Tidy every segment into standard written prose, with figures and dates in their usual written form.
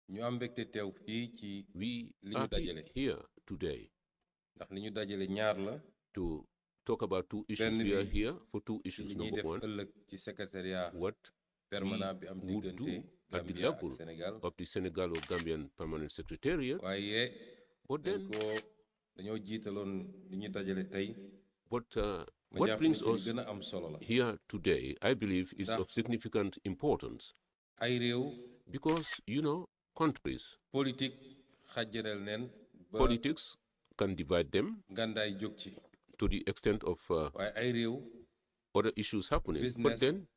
ñu am mbégte teew fii ci We li ñu are dajale here today ndax li ñu dajale ñaar la to talk about two issues. benn We are bi here for two ci li issues. ñuy Number def one, ëllëg ci secrétariat what we permanent bi am would do diggante at the Gambia ak level Sénégal of the Senegal or Gambian Permanent Secretariat. waaye But then, dañoo jiitaloon li ñu dajale tey what ma what jàpp ne brings ci li us gën a am solo la here today, I believe, is of ndax significant importance ay réew because, countries, politique xàjjaneel neen ba politics can divide them ngàndaay jóg ci to the extent of waaye ay réew other issues happening. But business then,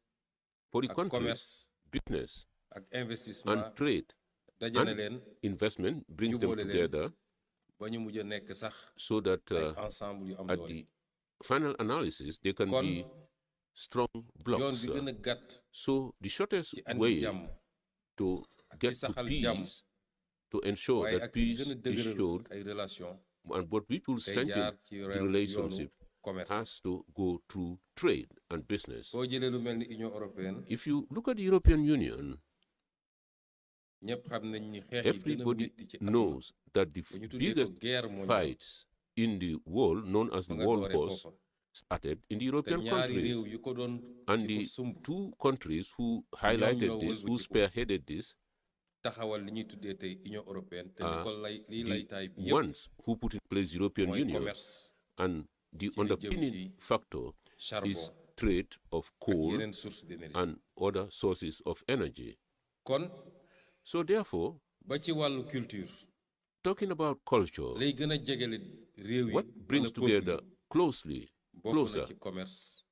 for the ak countries, commerce business ak and investissement trade dajale and leen investment brings them jubóole leen together ba ñu mujj a nekk sax so that ay ensemble yu am at doole the final analysis, they can kon be strong yoon blocks. bi gën a gàtt So the shortest ci andi way jàmm to ak ci get to saxal jàmm peace, to ensure waaye that ak ci peace gën a is dëgëral showed ay relation and what people day strengthen jaar ci the yoonu relationship commerce has to go through trade and business. boo jëlee lu mel ni Union européenne If you look at the European Union, ñëpp xam nañ ni xeex yi gën a everybody métti ci àdduna knows that the ba ñu tuddee ko biggest guerre mondiale fights in the world, known as the ma nga World dooree Wars, foofa started in the te European ñaari countries. réew yu ko doon And di ko the sumb two countries who highlighted ñoo this, who wëlbatiku spearheaded this, taxawal li ñuy tuddee tey Union européenne te li are ko lay liy the laytaay bi yëpp ones who put in place the European mooy Union. commerce And the ci li jëm underpinning ci factor charbon is trade of ak coal yeneen source d'énergie and other sources of energy. kon So therefore, ba ci wàllu culture talking about culture, lay gën a jegele réew yi what brings wala peuple together closely, bokk na closer, ci commerce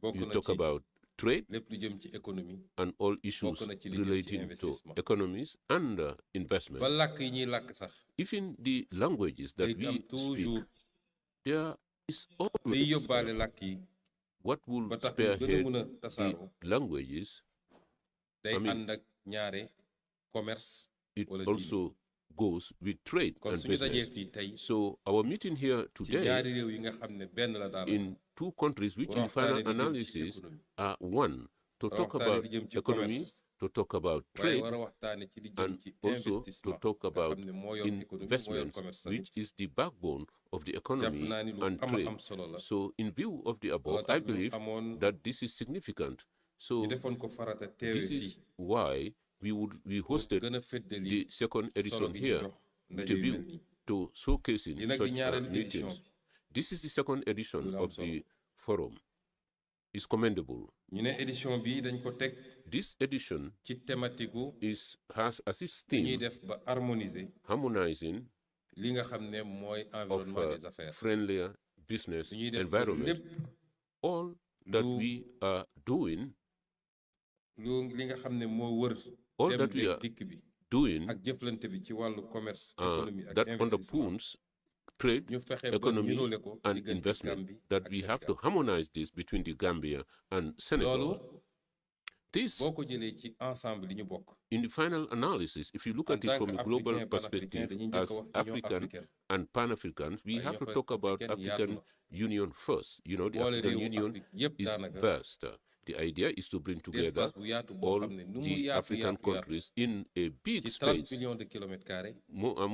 bokk you na talk ci about trade lépp lu jëm ci économie and all issues bokk na ci li jëm ci relating to investissement economies and investment. ba làkk yi ñuy làkk sax Even the languages day that am we speak, toujours there is liy always yóbbaale làkk yi what will ba tax ñu gën a spearhead mën a the tasaaroo languages. day I mean, ànd ak ñaare commerce it wala diine also goes with trade kon and suñu dajee business. fii tey So our meeting here ci today ñaari réew yi nga xam ne benn la daanaka in two countries which war a in final waxtaane li jëm ci analysis économie are one, to war a talk waxtaane about li jëm ci economy, commerce to talk about waaye trade, war a waxtaane ci li jëm and ci also to investissement talk nga about xam ne moo yor économie moo yor investments, commerce which tamit is the backbone of the jàpp economy naa ni lu and am trade. am solo la So in view of the loo above, I tax ñu believe amoon that this is significant. ñu So defoon ko farata teewe this fii is why we pour hosted gën a feddali the second solo edition gi ñu here jox with ndaje a yu view mel nii to showcasing li nag di such ñaareelu édition meetings. bi This is the second edition lu am of solo the forum. It's commendable. ñu ne édition bi dañ ko teg This edition ci thématique gu has as its li ñuy theme def ba harmoniser harmonizing li nga xam ne mooy of environnement des affaires friendlier business li ñuy def ba environment. lépp All that lu we are doing, li nga xam ne moo wër all dem that we beeg are dikk bi doing ak jëflante bi ci wàllu commerce économie ak that investissement underpins trade, ñu fexe ba economy, niroole ko and diggante investment, Gambie that ak we have to Sénégal harmonize this between the Gambia and Senegal. loolu This, boo ko jëlee ci ensemble li ñu bokk in the final analysis, if you look en at it tant from a global qu'Africain perspective, panafricain dañuy njëkk as a wax Union African africaine and Pan-Africans, we waaye have to ñoo talk about africaine yaatu African na Union first. The boole African réewu Union Afrique yëpp is daanaka vast. The idea is to bring di together espace bu yaatu boo all xam ne nu mu the yaatu African yaatu yaatu countries in a big ci 30 space, millions de kilomètres carrés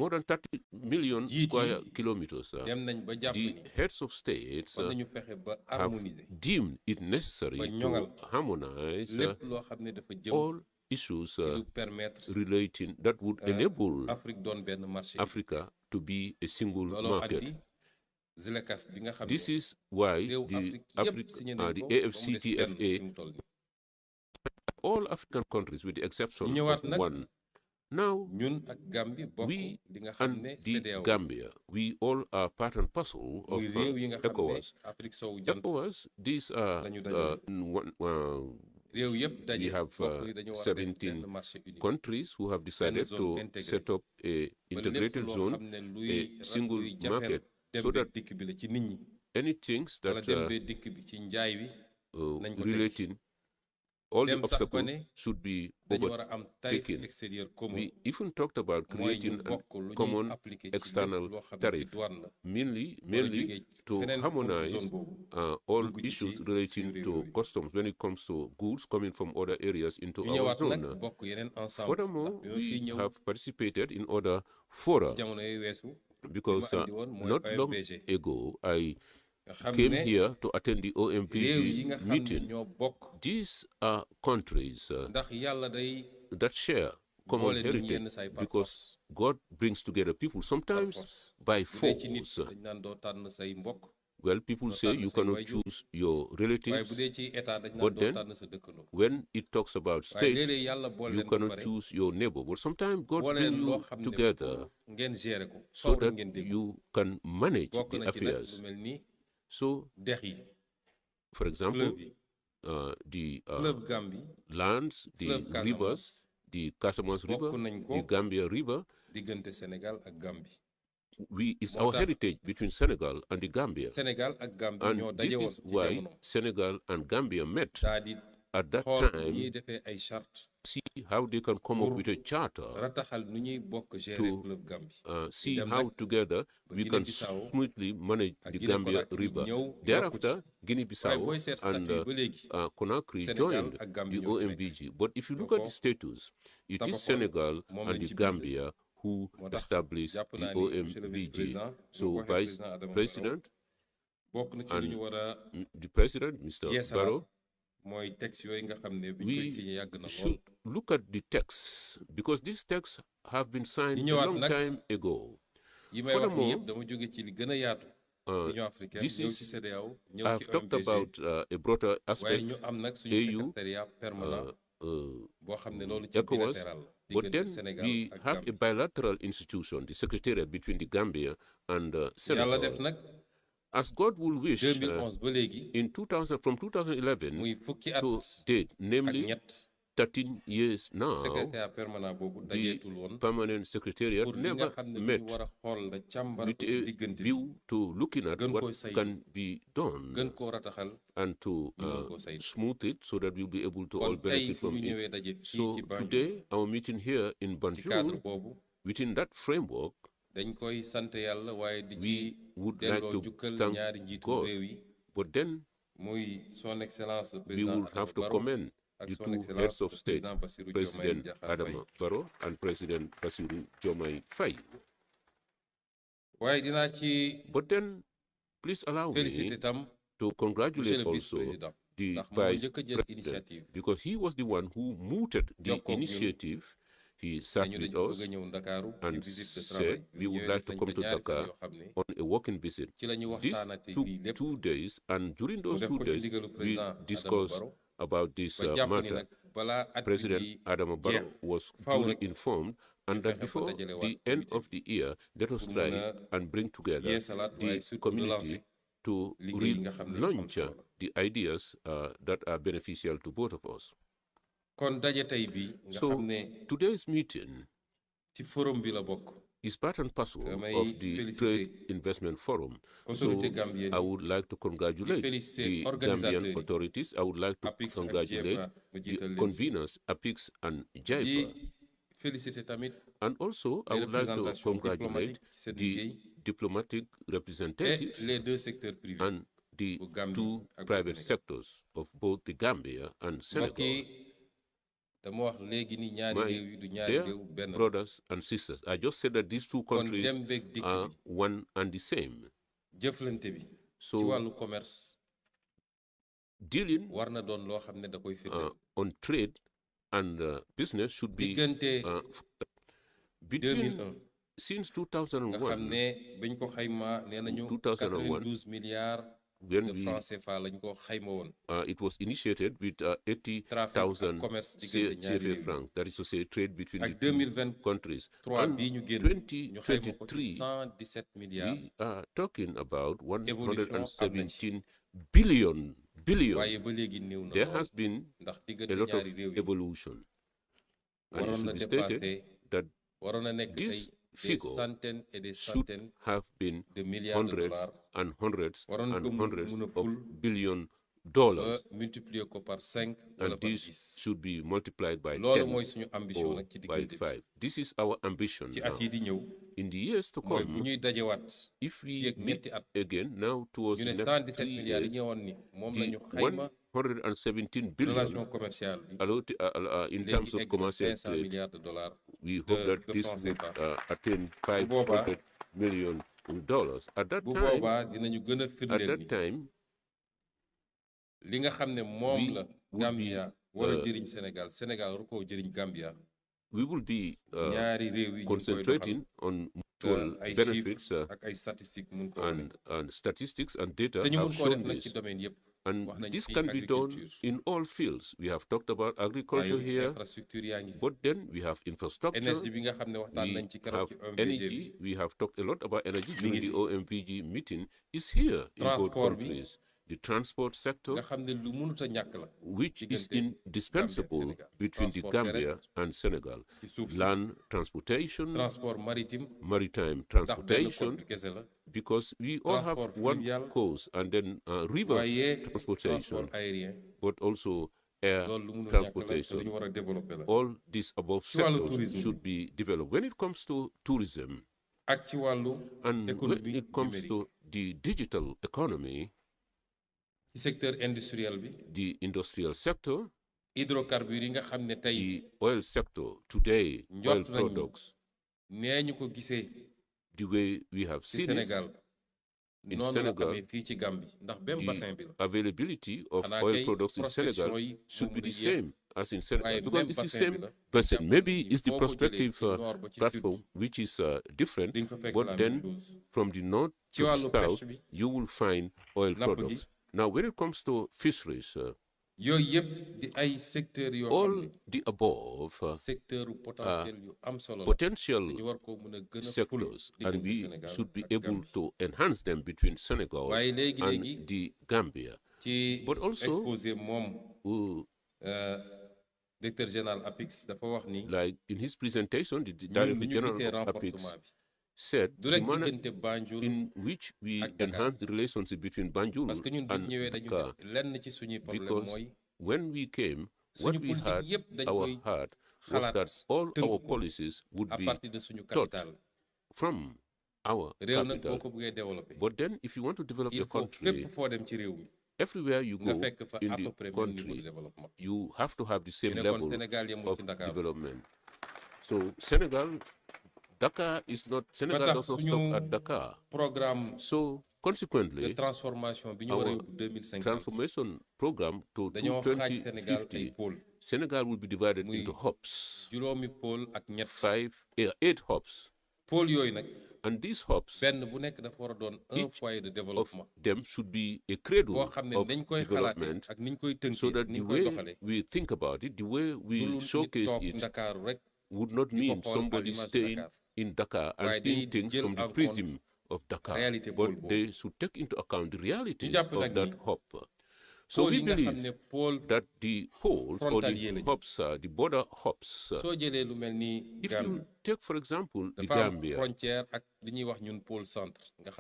more than 30 million jiit square yi kilometers. dem nañ ba jàpp The ni heads of states war nañu fexe ba have harmoniser deemed it necessary ba to ñoŋal harmonize lépp loo xam ne dafa jëm all issues ci lu permettre relating that would enable Afrique doon benn marché Africa to be a single looloo market. andi ZLECAf bi nga xam This ne is why réew the Afrique yëpp signé nañ the ko ba mu des benn AFCTFA, fi mu toll nii all African countries with the exception ñu ñëwaat of nag one. Now, ñun ak Gambie bokk we li nga xam and ne the CEDEAO Gambia, we all are part and parcel of muy réew yi nga xam ne ECOWAS. Afrique sowu jant ECOWAS, these are lañu dajale réew yëpp daje we have bokk ni dañu war a def 17 benn marché unique countries who have decided zone to intégrée. set up a ba lépp integrated loo zone, xam ne a luy single luy jafeel market, dem so beeg that dikk bi la ci nit ñi any things wala that dem beeg dikk bi ci njaay bi nañ ko teg relating all the obstacles should be overtaken. We even talked about creating a common external tariff, mainly to harmonize all issues relating to customs when it comes to goods coming from other areas into our zone. Furthermore, we have participated in other fora, because not long ago I came here to attend the OMVG meeting. These are countries that share common heritage, because God brings together people, sometimes by force. Well, people say you cannot choose your relatives, but then when it talks about states, you cannot choose your neighbor. But sometimes God brings you together so that you can manage the affairs. So, for example, the lands, the rivers, the Casamance River, the Gambia River, it's our heritage between Senegal and the Gambia. And this is why Senegal and Gambia met at that time, see how they can come up with a charter to see how together we can smoothly manage the Gambia River. Thereafter, Guinea-Bissau and Conakry joined the OMVG. But if you look at the status, it is Senegal and the Gambia who established the OMVG. So Vice President and the President, Mr. Barrow, we should look at the texts, because these texts have been signed a long time ago. Furthermore, this is, I've talked about a broader aspect, AU, ECOWAS, but then we have a bilateral institution, the Secretariat between the Gambia and Senegal. As God will wish, in 2000, from 2011 to date, namely 13 years now, the permanent secretariat never met with a view to looking at what can be done and to smooth it so that we'll be able to all benefit from it. So today, our meeting here in Banjul, within that framework, we would like to thank God, but then we will have to commend the two heads of state, President Adama Barrow and President Bassirou Diomaye Faye. But then, please allow me to congratulate also the Vice President, because he was the one who mooted the initiative. He sat with us and said we would like to come to Dakar on a working visit. This took 2 days, and during those 2 days, we discussed about this matter. President Adama Barrow was duly informed, and that before the end of the year, let us try and bring together the community to launch the ideas that are beneficial to both of us. So today's meeting is part and parcel of the Trade Investment Forum. So I would like to congratulate the Gambian authorities. I would like to congratulate the conveners, APIX and JIPA. And also, I would like to congratulate the diplomatic representatives and the two private sectors of both the Gambia and Senegal. My dear brothers and sisters, I just said that these two countries are one and the same. So, dealing on trade and business should be between since 2001, when it was initiated with 80,000 CFA francs, that is to say, trade between the two countries. And 2023, we are talking about 117 billion. There has been a lot of evolution. And it should be stated that this figure should have been hundreds and hundreds and hundreds of billion dollars, multiplier ko par 5 and this should be multiplied by 10 loolu suñu ambition or nag ci by 5. This is our ambition ci now. at yi di ñëw In the years to come, bu ñuy dajewaat if we meet again now towards ñu the ne next 117 3 milliards years, yi ñëwoon ni moom la the ñu xayma 117 billion relation commerciale bi in terms of commercial trade, milliards de dollars we hope that this would attain $500 million. At that bu time, boobaa dinañu gën a firndeel ni li nga xam ne moom la Gambia war a jëriñ Sénégal war koo jëriñ Gambia. We will be ñaari réew yi concentrating on mutual benefits ak ay statistiques and statistics and data te ñu have mun koo def shown nag ci this. domaine yëpp. And this can be done in all fields. We have talked about agriculture here, but then we have infrastructure, we have energy, we have talked a lot about energy during the OMVG meeting, is here in both countries. The transport sector, which is indispensable between the Gambia and Senegal. Land transportation, maritime transportation, because we all have one coast, and then river transportation, but also air transportation. All these above sectors should be developed. When it comes to tourism, and when it comes to the digital economy, the industrial sector, the oil sector today, oil products, the way we have seen it in Senegal, the availability of oil products in Senegal should be the same as in Senegal, because it's the same person. Maybe it's the prospective platform which is different, but then from the north to the south, you will find oil products. Now, when it comes to fisheries, all the above potential sectors, and we should be able to enhance them between Senegal and the Gambia. But also, like in his presentation, the Director General of APIX said the manner in which we enhance the relationship between Banjul and Dakar, because when we came, what we had our heart was that all our policies would be taught from our capital. But then if you want to develop your country, everywhere you go in the country, you have to have the same level of development. So Dakar is not, Senegal does not stop at Dakar. So consequently, our transformation program to 2050, Senegal will be divided into hubs, 8 hubs. And these hubs, each of them should be a cradle of development, so that the way we think about it, the way we showcase it, would not mean somebody staying in Dakar and seeing things from the prism of Dakar, but they should take into account the realities of that hub. So we believe that the poles or the hubs, the border hubs, if you take, for example, the Gambia,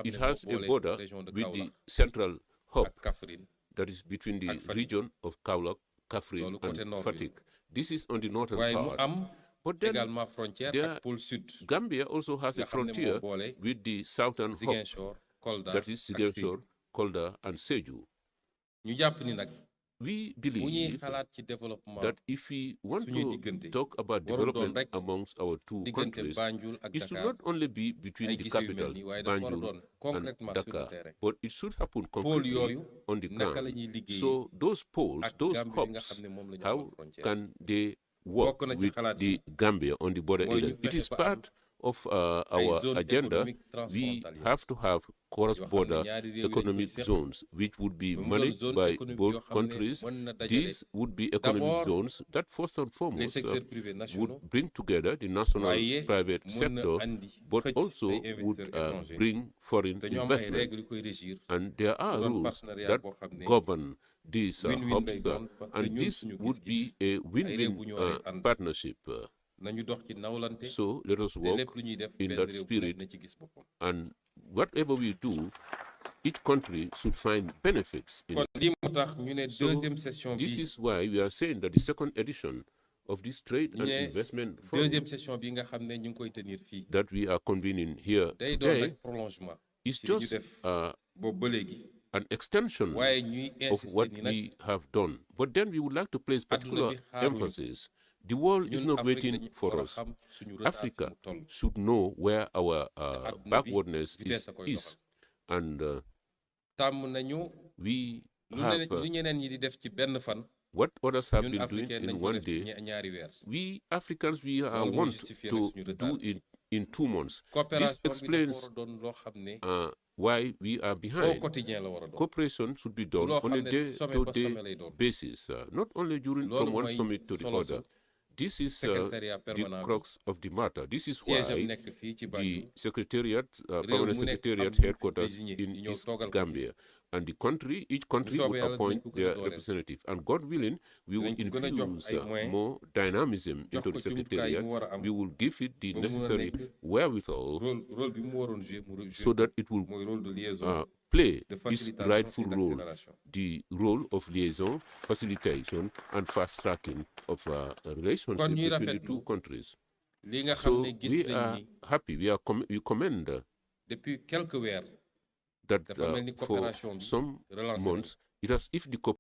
it has a border with the central hub that is between the region of Kaolack, Kaffrine, and Fatick. This is on the northern part. But then Gambia also has a frontier with the southern hub, that is Ziguinchor, Kolda, and Sédhiou. We believe that if we want to talk about development amongst our two countries, it should not only be between the capital, Banjul, and Dakar, but it should happen concretely on the ground. So those poles, those hubs, how can they work with the Gambia on the border area? It is part of our agenda. We have to have cross-border economic zones which would be managed by both countries. These would be economic zones that first and foremost would bring together the national private sector, but also would bring foreign investment. And there are rules that govern these hubs, and this would be a win-win partnership. So let us work in that spirit, and whatever we do, each country should find benefits in it. So this is why we are saying that the second edition of this trade and investment forum that we are convening here today is just an extension of what we have done. But then we would like to place particular emphasis. The world is not waiting for us. Africa should know where our backwardness is. And we have what others have been doing in one day. We Africans, we want to do it in 2 months. This explains why we are behind. Cooperation should be done on a day-to-day basis, not only from one summit to the other. This is the crux of the matter. This is why the secretariat, permanent secretariat headquarters in East Gambia, and each country will appoint their representative. And God willing, we will infuse more dynamism into the secretariat. We will give it the necessary wherewithal so that it will play its rightful role, the role of liaison, facilitation, and fast-tracking of a relationship between the two countries. So we are happy, we commend that for some months, it has, if the